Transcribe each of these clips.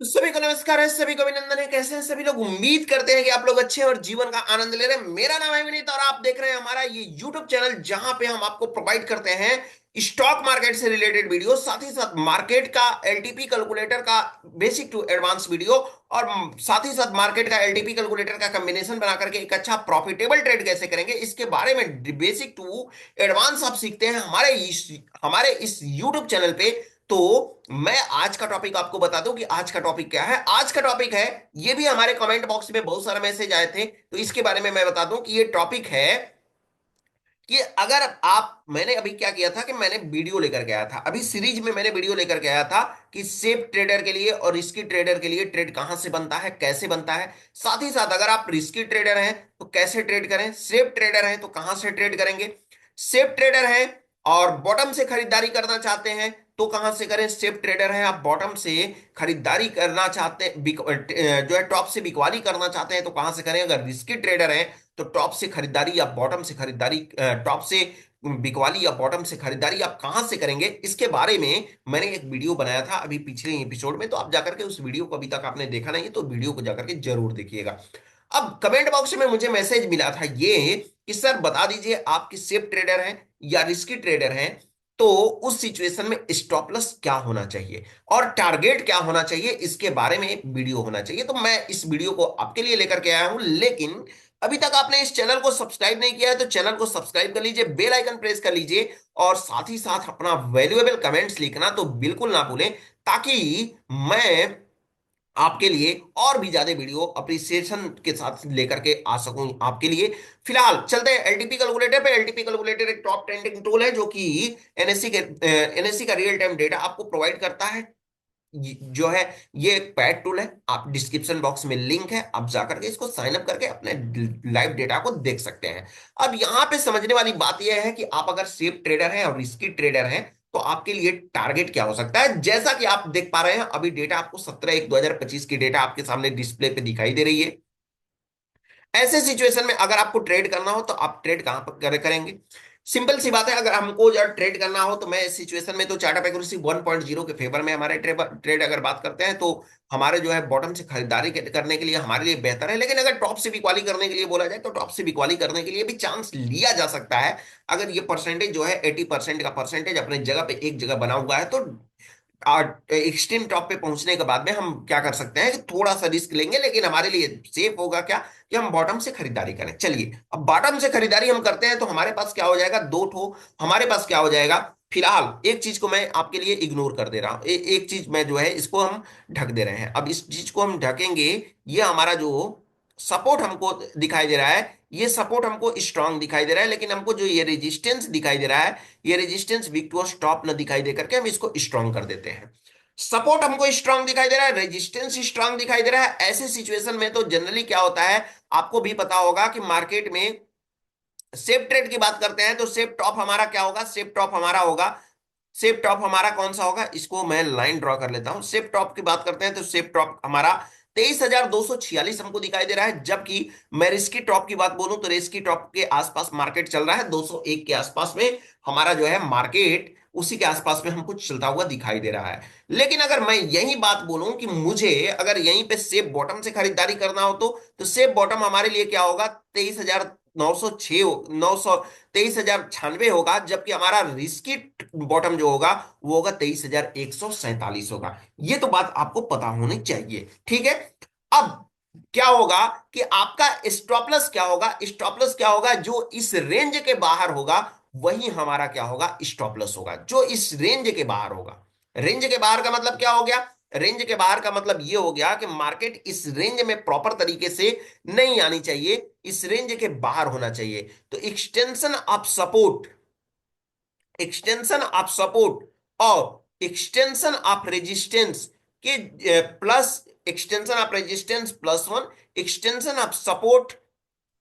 तो सभी को नमस्कार है, सभी को अभिनंदन है। कैसे हैं सभी लोग? उम्मीद करते हैं कि आप लोग अच्छे हैं और जीवन का आनंद ले रहे हैं। मेरा नाम है विनीत और आप देख रहे हैं हमारा ये YouTube चैनल, जहां पे हम आपको प्रोवाइड करते हैं स्टॉक मार्केट से रिलेटेड वीडियो, साथ ही साथ मार्केट का एलटीपी कैलकुलेटर का बेसिक टू एडवांस वीडियो, और साथ ही साथ मार्केट का एलटीपी कैलकुलेटर का कॉम्बिनेशन बना करके एक अच्छा प्रॉफिटेबल ट्रेड कैसे करेंगे, इसके बारे में बेसिक टू एडवांस आप सीखते हैं हमारे इस YouTube चैनल पे। तो मैं आज का टॉपिक आपको बता दूं कि आज का टॉपिक क्या है। आज का टॉपिक है, ये भी हमारे कमेंट बॉक्स में बहुत सारे मैसेज आए थे, तो इसके बारे में मैं बता दूं कि ये टॉपिक है कि अगर आप मैंने अभी क्या किया था कि मैंने वीडियो लेकर के आया था, अभी सीरीज में मैंने वीडियो लेकर के आया था कि सेफ ट्रेडर के लिए और रिस्की ट्रेडर के लिए ट्रेड कहां से बनता है, कैसे बनता है। साथ ही साथ अगर आप रिस्की ट्रेडर हैं तो कैसे ट्रेड करें, सेफ ट्रेडर हैं तो कहां से ट्रेड करेंगे, सेफ ट्रेडर हैं और बॉटम से खरीदारी करना चाहते हैं तो कहां से करें, सेफ ट्रेडर हैं आप बॉटम से खरीदारी करना चाहते हैं, जो है टॉप से बिकवाली करना चाहते हैं तो कहां से करें। अगर रिस्की ट्रेडर हैं तो टॉप से खरीदारी या बॉटम से खरीदारी, टॉप से बिकवाली या बॉटम से खरीदारी आप कहां से करेंगे, इसके बारे में मैंने एक वीडियो बनाया था अभी पिछले एपिसोड में। तो आप जाकर के उस वीडियो को, अभी तक आपने देखा नहीं है तो वीडियो को जाकर के जरूर देखिएगा। अब कमेंट बॉक्स में मुझे मैसेज मिला था ये कि सर बता दीजिए आप कि सेफ ट्रेडर हैं या रिस्की ट्रेडर हैं, तो उस सिचुएशन में स्टॉप लॉस क्या होना चाहिए और टारगेट क्या होना चाहिए, इसके बारे में एक वीडियो होना चाहिए। तो मैं इस वीडियो को आपके लिए लेकर के आया हूं। लेकिन अभी तक आपने इस चैनल को सब्सक्राइब नहीं किया है तो चैनल को सब्सक्राइब कर लीजिए, बेल आइकन प्रेस कर लीजिए और साथ ही साथ अपना वैल्यूएबल कमेंट्स लिखना तो बिल्कुल ना भूलें, ताकि मैं आपके लिए और भी ज्यादा वीडियो अप्रिसिएशन के साथ लेकर के आ सकूं आपके लिए। फिलहाल चलते हैं एलटीपी कैलकुलेटर पे। एलटीपी कैलकुलेटर एक टॉप ट्रेंडिंग टूल है जो कि एनएससी का रियल टाइम डेटा आपको प्रोवाइड करता है। जो है ये एक पैड टूल है, आप डिस्क्रिप्शन बॉक्स में लिंक है, आप जाकर के इसको साइन अप करके अपने लाइव डेटा को देख सकते हैं। अब यहाँ पे समझने वाली बात यह है कि आप अगर सेफ ट्रेडर हैं और रिस्की ट्रेडर हैं तो आपके लिए टारगेट क्या हो सकता है। जैसा कि आप देख पा रहे हैं अभी डेटा आपको 17/1/2025 की डेटा आपके सामने डिस्प्ले पे दिखाई दे रही है। ऐसे सिचुएशन में अगर आपको ट्रेड करना हो तो आप ट्रेड कहां पर करेंगे? सिंपल सी बात है, अगर हमको जब ट्रेड करना हो तो मैं इस सिचुएशन में तो चार्ट ऑफ एक्यूरेसी 1.0 के फेवर में हमारे ट्रेड अगर बात करते हैं तो हमारे जो है बॉटम से खरीदारी करने के लिए हमारे लिए बेहतर है। लेकिन अगर टॉप से बिकवाली करने के लिए बोला जाए तो टॉप से बिकवाली करने के लिए भी चांस लिया जा सकता है। अगर ये परसेंटेज जो है 80% का परसेंटेज अपने जगह पे एक जगह बना हुआ है तो एक्सट्रीम टॉप पे पहुंचने के बाद में हम क्या कर सकते हैं कि थोड़ा सा रिस्क लेंगे, लेकिन हमारे लिए सेफ होगा क्या कि हम बॉटम से खरीदारी करें। चलिए अब बॉटम से खरीदारी हम करते हैं तो हमारे पास क्या हो जाएगा, दो ठो हमारे पास क्या हो जाएगा। फिलहाल एक चीज को मैं आपके लिए इग्नोर कर दे रहा हूं, एक चीज मैं जो है इसको हम ढक दे रहे हैं। अब इस चीज को हम ढकेंगे, ये हमारा जो सपोर्ट हमको दिखाई दे रहा है, ये सपोर्ट हमको स्ट्रांग दिखाई दे रहा है, लेकिन हमको जो ये रेजिस्टेंस दिखाई दे रहा है, ये रेजिस्टेंस वीक टू स्टॉप न दिखाई दे करके हम इसको स्ट्रांग कर देते हैं। सपोर्ट हमको स्ट्रांग दिखाई दे रहा है, रेजिस्टेंस स्ट्रांग दिखाई दे रहा है। ऐसे सिचुएशन में तो जनरली क्या होता है, आपको भी पता होगा कि मार्केट में सेफ ट्रेड की बात करते हैं तो सेफ टॉप हमारा क्या होगा, सेफ टॉप हमारा होगा, सेफ टॉप हमारा कौन सा होगा, इसको मैं लाइन ड्रॉ कर लेता हूं। सेफ टॉप की बात करते हैं तो सेफ टॉप हमारा 23,246 हमको दिखाई दे रहा है। जबकि मैं रिस्की टॉप की बात बोलूं तो रिस्की टॉप के आसपास मार्केट चल रहा है, 201 के आसपास में हमारा जो है मार्केट उसी के आसपास में हमको चलता हुआ दिखाई दे रहा है। लेकिन अगर मैं यही बात बोलूं कि मुझे अगर यहीं पे सेफ बॉटम से खरीदारी करना हो तो सेफ बॉटम हमारे लिए क्या होगा, 23,906, 23,096 होगा। जबकि हमारा रिस्की बॉटम जो होगा वो होगा 23,147 होगा। ये तो बात आपको पता होनी चाहिए, ठीक है। अब क्या होगा कि आपका स्टॉप लॉस क्या होगा, स्टॉप लॉस क्या होगा, जो इस रेंज के बाहर होगा वही हमारा क्या होगा, स्टॉप लॉस होगा, जो इस रेंज के बाहर होगा। रेंज के बाहर का मतलब क्या हो गया, रेंज के बाहर का मतलब ये हो गया कि मार्केट इस रेंज में प्रॉपर तरीके से नहीं आनी चाहिए, इस रेंज के बाहर होना चाहिए। तो एक्सटेंशन ऑफ सपोर्ट और एक्सटेंशन ऑफ रेजिस्टेंस के plus, extension of resistance +1, extension of support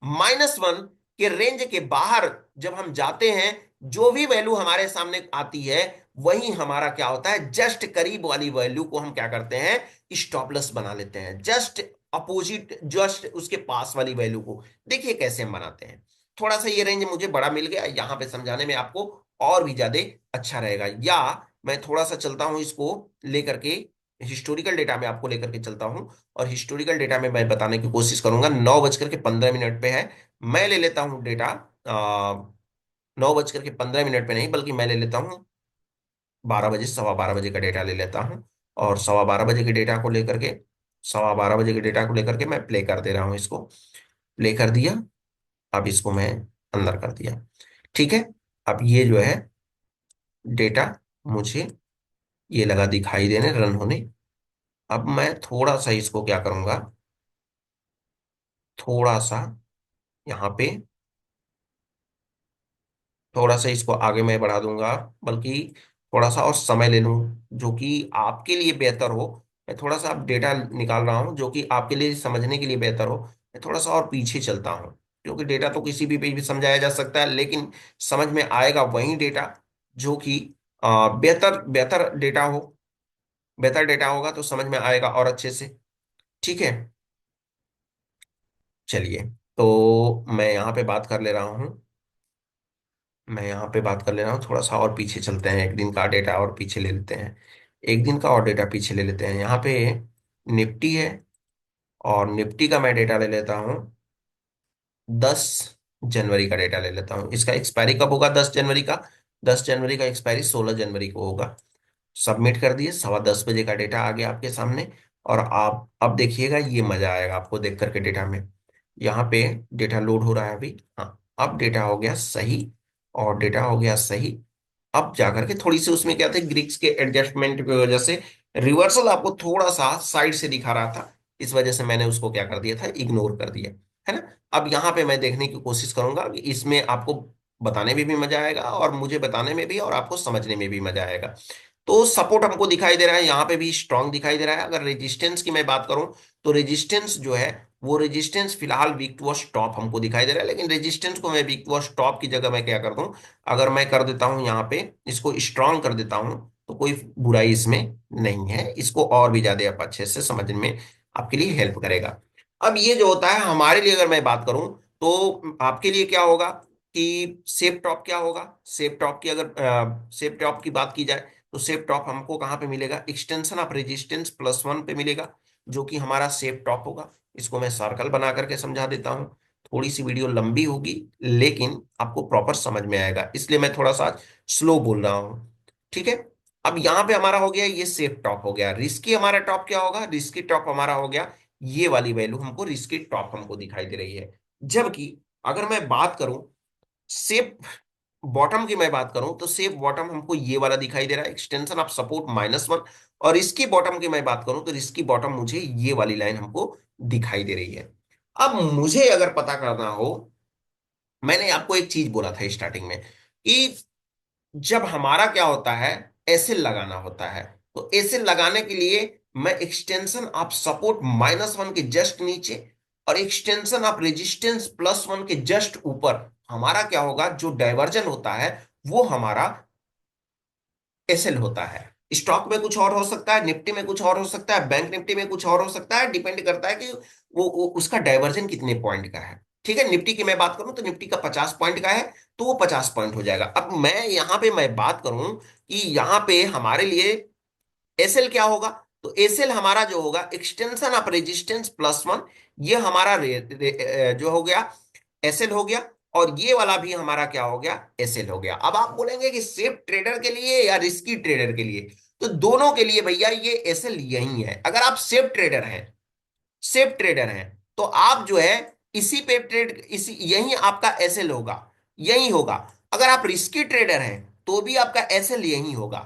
-1 के रेंज के बाहर जब हम जाते हैं, जो भी वैल्यू हमारे सामने आती है वही हमारा क्या होता है, जस्ट करीब वाली वैल्यू को हम क्या करते हैं, स्टॉप लॉस बना लेते हैं। जस्ट अपोजिट, जस्ट उसके पास वाली वैल्यू को देखिए कैसे हम बनाते हैं। थोड़ा सा ये रेंज मुझे बड़ा मिल गया, यहां पे समझाने में आपको और भी ज्यादा अच्छा रहेगा, या मैं थोड़ा सा चलता हूं इसको लेकर के हिस्टोरिकल डेटा में आपको लेकर के चलता हूं, और हिस्टोरिकल डेटा में मैं बताने की कोशिश करूंगा। 9:15 पे है, मैं ले लेता हूं डेटा। 9:15 पे नहीं, बल्कि मैं ले लेता हूँ 12 बजे, 12:15 बजे का डेटा ले लेता हूँ। और 12:15 बजे के डेटा को लेकर के 12:15 बजे के डेटा को लेकर के मैं प्ले कर दे रहा हूँ इसको। प्ले कर दिया। अब इसको मैं अंदर कर दिया। ठीक है। अब ये जो है डेटा मुझे ये लगा दिखाई देने, रन होने। अब मैं थोड़ा सा इसको क्या करूंगा, थोड़ा सा यहाँ पे थोड़ा सा इसको आगे मैं बढ़ा दूंगा, बल्कि थोड़ा सा और समय ले लूं जो कि आपके लिए बेहतर हो। मैं थोड़ा सा अब डेटा निकाल रहा हूं जो कि आपके लिए समझने के लिए बेहतर हो। मैं थोड़ा सा और पीछे चलता हूं, क्योंकि डेटा तो किसी भी पेज भी समझाया जा सकता है, लेकिन समझ में आएगा वही डेटा जो कि बेहतर बेहतर डेटा हो। बेहतर डेटा होगा तो समझ में आएगा और अच्छे से। ठीक है। चलिए, तो मैं यहाँ पे बात कर ले रहा हूँ। मैं यहाँ पे बात कर ले रहा हूँ, थोड़ा सा और पीछे चलते हैं, एक दिन का डेटा और पीछे ले लेते हैं। एक दिन का और डेटा पीछे ले लेते हैं। यहाँ पे निफ्टी है, और निफ्टी का मैं डेटा ले लेता हूँ। 10 जनवरी का डेटा ले लेता हूँ। इसका एक्सपायरी कब होगा? 10 जनवरी का। 10 जनवरी का एक्सपायरी 16 जनवरी को होगा। सबमिट कर दिए। 10:15 बजे का डेटा आ गया आपके सामने। और आप अब देखिएगा, ये मजा आएगा आपको देख करके डेटा में। यहाँ पे डेटा लोड हो रहा है अभी। हाँ, अब डेटा हो गया सही, और डेटा हो गया सही। अब जाकर के थोड़ी सी उसमें क्या थे, ग्रीक्स के एडजस्टमेंट की वजह से रिवर्सल आपको थोड़ा सा साइड से दिखा रहा था। इस वजह से मैंने उसको क्या कर दिया था, इग्नोर कर दिया, है ना। अब यहाँ पे मैं देखने की कोशिश करूंगा कि इसमें आपको बताने में भी मजा आएगा, और मुझे बताने में भी, और आपको समझने में भी मजा आएगा। तो सपोर्ट हमको दिखाई दे रहा है, यहाँ पे भी स्ट्रांग दिखाई दे रहा है। अगर रेजिस्टेंस की मैं बात करूं, तो रेजिस्टेंस जो है, वो रेजिस्टेंस फिलहाल वीक टू स्टॉप हमको दिखाई दे रहा है। लेकिन रेजिस्टेंस को मैं वीक टू स्टॉप की जगह मैं क्या कर दूं, अगर मैं कर देता हूं यहाँ पे, इसको स्ट्रांग कर देता हूं, तो कोई बुराई इसमें नहीं है। इसको और भी ज्यादा आप अच्छे से समझने में आपके लिए हेल्प करेगा। अब ये जो होता है हमारे लिए, अगर मैं बात करूं, तो आपके लिए क्या होगा कि सेफ टॉप क्या होगा। सेफ टॉप की अगर सेफ टॉप की बात की जाए, तो सेफ टॉप हमको कहाँ पे मिलेगा? एक्सटेंशन ऑफ रेजिस्टेंस +1 पे मिलेगा, जो कि हमारा सेफ टॉप होगा। इसको मैं सर्कल बना करके समझा देता हूँ। थोड़ी सी वीडियो लंबी होगी, लेकिन आपको प्रॉपर समझ में आएगा, इसलिए मैं थोड़ा सा स्लो बोल रहा हूँ। ठीक है। अब यहाँ पे हमारा हो गया, ये सेफ टॉप हो गया। रिस्की हमारा टॉप क्या होगा? रिस्की टॉप हमारा हो गया ये वाली वैल्यू, हमको रिस्की टॉप हमको दिखाई दे रही है। जबकि अगर मैं बात करूं सेफ बॉटम की, मैं बात करूं तो सेफ बॉटम हमको ये वाला दिखाई दे रहा है, एक्सटेंशन ऑफ सपोर्ट -1। और इसकी बॉटम की मैं बात करूं तो इसकी बॉटम मुझे ये वाली लाइन हमको दिखाई दे रही है। अब मुझे अगर पता करना हो, मैंने आपको एक चीज बोला था स्टार्टिंग में कि जब हमारा क्या होता है, एसिल लगाना होता है, तो एसिल लगाने के लिए मैं एक्सटेंशन ऑफ सपोर्ट -1 के जस्ट नीचे, और एक्सटेंशन ऑफ रेजिस्टेंस +1 के जस्ट ऊपर हमारा क्या होगा, जो डाइवर्जन होता है वो हमारा एसएल होता है। स्टॉक में कुछ और हो सकता है, निफ्टी में कुछ और हो सकता है, बैंक निफ्टी में कुछ और हो सकता है, डिपेंड करता है कि वो उसका डाइवर्जन कितने पॉइंट का है। ठीक है। निफ्टी की मैं बात करूं तो निफ्टी का 50 पॉइंट का है, तो वो 50 पॉइंट हो जाएगा। अब मैं यहाँ पे मैं बात करूं कि यहाँ पे हमारे लिए एसएल क्या होगा, तो एसएल हमारा जो होगा एक्सटेंशन ऑफ रेजिस्टेंस +1। ये हमारा जो हो गया एसएल हो गया। और ये वाला भी हमारा क्या हो गया, एसएल हो गया। अब आप बोलेंगे कि सेफ ट्रेडर के लिए या रिस्की ट्रेडर के लिए, तो दोनों के लिए भैया ये एसएल यही है। अगर आप सेफ ट्रेडर हैं तो आप जो है इसी पे ट्रेड, इसी यही आपका एसएल होगा, यही होगा। अगर आप रिस्की ट्रेडर हैं तो भी आपका एसएल यही होगा।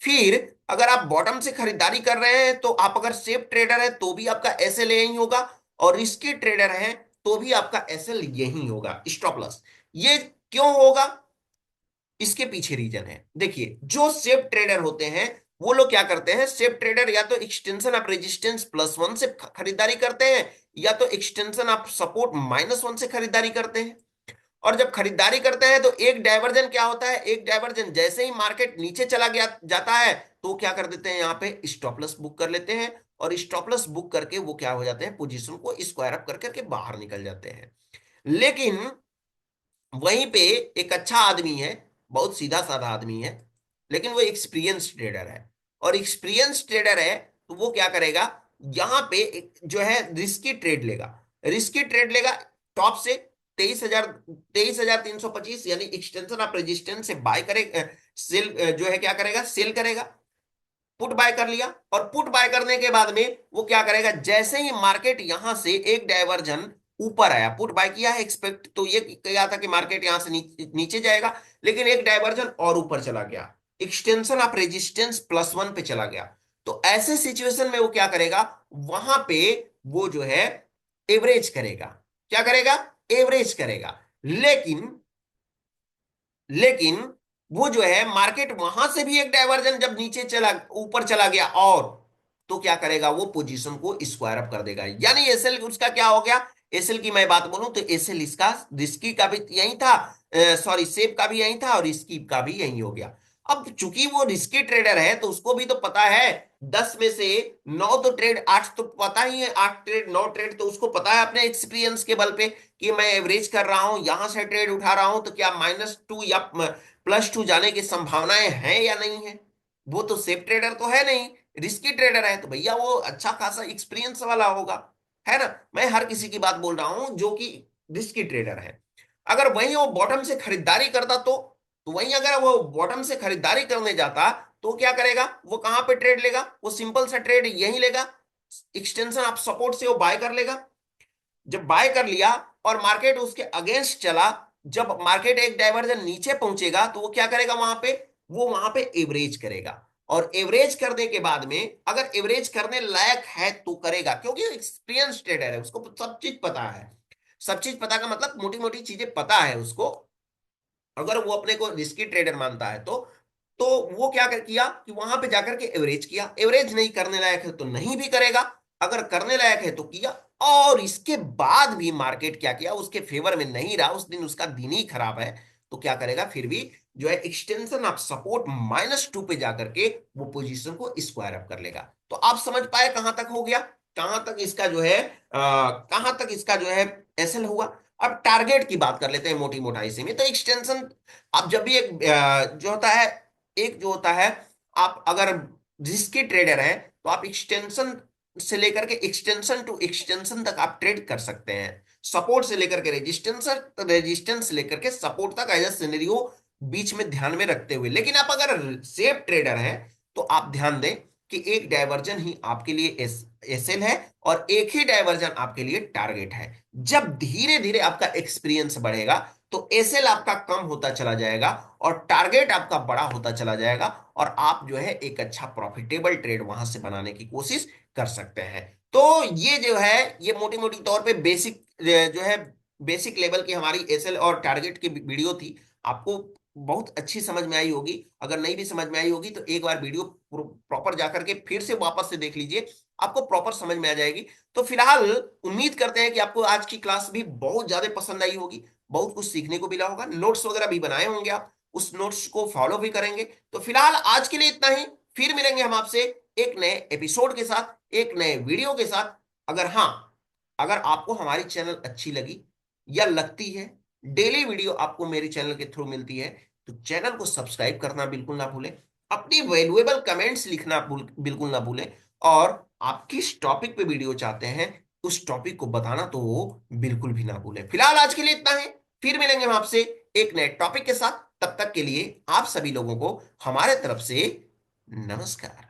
फिर अगर आप बॉटम से खरीदारी कर रहे हैं, तो आप अगर सेफ ट्रेडर हैं तो भी आपका एसएल यही होगा, और रिस्की ट्रेडर हैं तो भी आपका एसएल यही होगा, स्टॉप लॉस। ये क्यों होगा? इसके पीछे रीजन है। देखिए, जो सेफ ट्रेडर होते हैं वो लोग क्या करते हैं, सेफ ट्रेडर या तो एक्सटेंशन ऑफ रेजिस्टेंस +1 से खरीदारी करते हैं, या तो एक्सटेंशन ऑफ सपोर्ट -1 से खरीदारी करते हैं। और जब खरीदारी करते हैं तो एक डाइवर्जन क्या होता है, एक डाइवर्जन जैसे ही मार्केट नीचे चला गया जाता है, तो क्या कर देते हैं, यहाँ पे स्टॉप लॉस बुक कर लेते हैं। और स्टॉप लॉस बुक करके वो क्या हो जाते हैं, पोजीशन को स्क्वायर अप कर करके बाहर निकल जाते हैं। लेकिन वहीं पे एक अच्छा आदमी है, बहुत सीधा साधा आदमी है, लेकिन वो एक्सपीरियंस ट्रेडर है। और एक्सपीरियंस ट्रेडर है, तो वो क्या करेगा, यहां पे जो है रिस्की ट्रेड लेगा, रिस्की ट्रेड लेगा टॉप से 23,325 यानी एक्सटेंशन ऑफ रेजिस्टेंस से बाय करेगा, सेल जो है क्या करेगा, सेल करेगा, पुट बाय कर लिया। और पुट बाय करने के बाद में वो क्या करेगा, जैसे ही मार्केट यहां से एक डाइवर्जन ऊपर आया, पुट बाय किया है एक्सपेक्ट, तो ये क्या था कि मार्केट यहां से नीचे जाएगा, लेकिन एक डाइवर्जन और ऊपर चला गया, एक्सटेंशन ऑफ रेजिस्टेंस +1 पे चला गया। तो ऐसे सिचुएशन में वो क्या करेगा, वहां पे वो जो है एवरेज करेगा, क्या करेगा, एवरेज करेगा। लेकिन लेकिन वो जो है मार्केट वहां से भी एक डाइवर्जन जब नीचे चला, ऊपर चला गया, और तो क्या करेगा, वो पोजीशन को स्क्वायर अप कर देगा। यानी एसएल उसका क्या हो गया, एसएल की मैं बात बोलूं तो एसएल इसका रिस्की का भी यही था, सॉरी सेफ का भी यही था, और रिस्की का भी यही हो गया। अब चूंकि वो रिस्की ट्रेडर है तो उसको भी तो पता है 10 में से 9 तो ट्रेड, 8 तो पता ही है, 8 ट्रेड 9 ट्रेड तो उसको पता है अपने एक्सपीरियंस के बल पे कि मैं एवरेज कर रहा हूं, यहां से ट्रेड उठा रहा हूं, तो क्या -2 या +2 जाने की संभावनाएं हैं या नहीं है। वो तो सेफ ट्रेडर तो है नहीं, रिस्की ट्रेडर है, तो भैया वो अच्छा खासा एक्सपीरियंस वाला होगा, है ना। मैं हर किसी की बात बोल रहा हूं जो कि रिस्की ट्रेडर है। अगर वही वो बॉटम से खरीदारी करता तो वही अगर वो बॉटम से खरीदारी करने जाता तो क्या करेगा, वो कहां पे ट्रेड लेगा, वो सिंपल सा ट्रेड यही लेगा, एक्सटेंशन ऑफ सपोर्ट से वो बाय कर लेगा। जब बाय कर लिया और मार्केट उसके अगेंस्ट चला, जब मार्केट एक डाइवर्जन नीचे पहुंचेगा तो वो क्या करेगा, वहां पे वो वहां पे एवरेज करेगा। और एवरेज करने के बाद में अगर एवरेज करने लायक है तो करेगा, क्योंकि एक्सपीरियंस ट्रेडर है, उसको सब चीज पता है। सब चीज पता का मतलब मोटी मोटी चीजें पता है उसको। अगर वो अपने को रिस्की ट्रेडर मानता है तो वो क्या किया कि वहां पे जाकर के एवरेज किया, एवरेज नहीं करने लायक है तो नहीं भी करेगा, अगर करने लायक है तो किया। और इसके बाद भी मार्केट क्या किया, उसके फेवर में नहीं रहा, उस दिन उसका दिन ही खराब है, तो क्या करेगा, फिर भी जो है एक्सटेंशन ऑफ सपोर्ट -2 पे जाकर के वो पोजीशन को स्क्वायर अप कर लेगा। तो आप समझ पाए कहां तक हो गया, कहां तक इसका जो है कहां तक इसका जो है एसएल हुआ। अब टारगेट की बात कर लेते हैं मोटी मोटाई से में, तो एक्सटेंशन, अब जब भी एक जो होता है, एक जो होता है, आप अगर रिस्की ट्रेडर है तो आप एक्सटेंशन से लेकर के एक्सटेंशन टू एक्सटेंशन तक आप ट्रेड कर सकते हैं, सपोर्ट से लेकर के रेजिस्टेंस, रेजिस्टेंस से लेकर के सपोर्ट तक एज सिनेरियो बीच में ध्यान में रखते हुए। लेकिन आप अगर सेफ ट्रेडर हैं तो आप ध्यान दें कि एक डायवर्जन ही आपके लिए एसएल है और एक ही डायवर्जन आपके लिए टारगेट है। जब धीरे धीरे आपका एक्सपीरियंस बढ़ेगा तो एसएल आपका कम होता चला जाएगा और टारगेट आपका बड़ा होता चला जाएगा, और आप जो है एक अच्छा प्रॉफिटेबल ट्रेड वहां से बनाने की कोशिश कर सकते हैं। तो ये जो है ये मोटी मोटी तौर पे बेसिक जो है बेसिक लेवल की हमारी एसएल और टारगेट की वीडियो थी। आपको बहुत अच्छी समझ में आई होगी, अगर नहीं भी समझ में आई होगी तो एक बार वीडियो प्रॉपर जाकर के फिर से वापस से देख लीजिए, आपको प्रॉपर समझ में आ जाएगी। तो फिलहाल उम्मीद करते हैं कि आपको आज की क्लास भी बहुत ज्यादा पसंद आई होगी, बहुत कुछ सीखने को मिला होगा, नोट्स वगैरह भी बनाए होंगे आप, उस नोट्स को फॉलो भी करेंगे। तो फिलहाल आज के लिए इतना ही, फिर मिलेंगे हम आपसे एक नए एपिसोड के साथ, एक नए वीडियो के साथ। अगर हाँ, अगर आपको हमारी चैनल अच्छी लगी या लगती है, डेली वीडियो आपको मेरे चैनल के थ्रू मिलती है, तो चैनल को सब्सक्राइब करना बिल्कुल ना भूलें, अपनी वैल्यूएबल कमेंट्स लिखना बिल्कुल ना भूलें, और आप किस टॉपिक पे वीडियो चाहते हैं उस टॉपिक को बताना तो बिल्कुल भी ना भूलें। फिलहाल आज के लिए इतना है, फिर मिलेंगे हम आपसे एक नए टॉपिक के साथ। तब तक के लिए आप सभी लोगों को हमारे तरफ से नमस्कार।